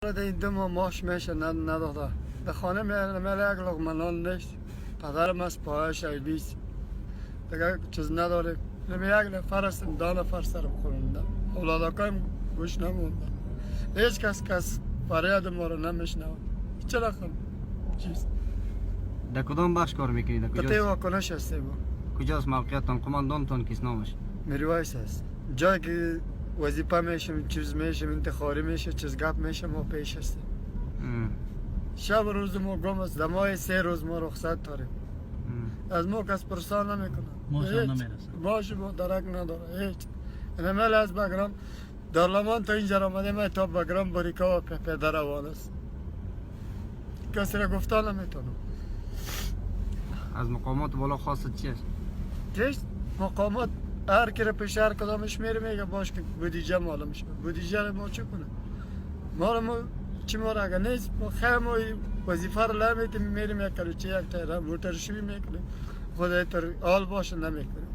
این دو ماه ماش میشه نداده در خانه میره یک لقمه نان نیست. پدرم از پایش ایلیست دیگه چیز نداره. نمی یک نفر است دو نفر سر بخورنده اولاداکایم گوش نمونده. هیچ کس فریاد ما رو نمیشنوه. چرا خم چیز در کدام بخش کار میکنید؟ قطعی واکنش هستی با کجاست موقعیتتان؟ قماندانتان کیست نامش؟ میرویس هست. جایی که وظیفه میشم چیز میشم انتخاری میشه چیز گپ میشه ما پیش هستیم. شب روز ما گم است. دمای 3 روز ما رخصت داریم. از ما کس پرسان نمیکنه. ماشم نمیرسه. ماش ما درک نداره هیچ. نمیل از بگرام دارلمان تا اینجا آمده من تا بگرام بریکا و پدر روان است. کسی را گفتن نمیتونم. از مقامات بالا خواست چیست؟ چیست؟ مقامات هر کی را پیش هر کدامش میره میگه باش که بودیجه مالمش بودیجه ما چه کنه؟ ما چی ما را اگر نیست ما خیلی وظیفه رو نمیتیم میریم یک کلوچه یک تیره موتر شوی میکنیم خود تر آل باشه نمیکنیم.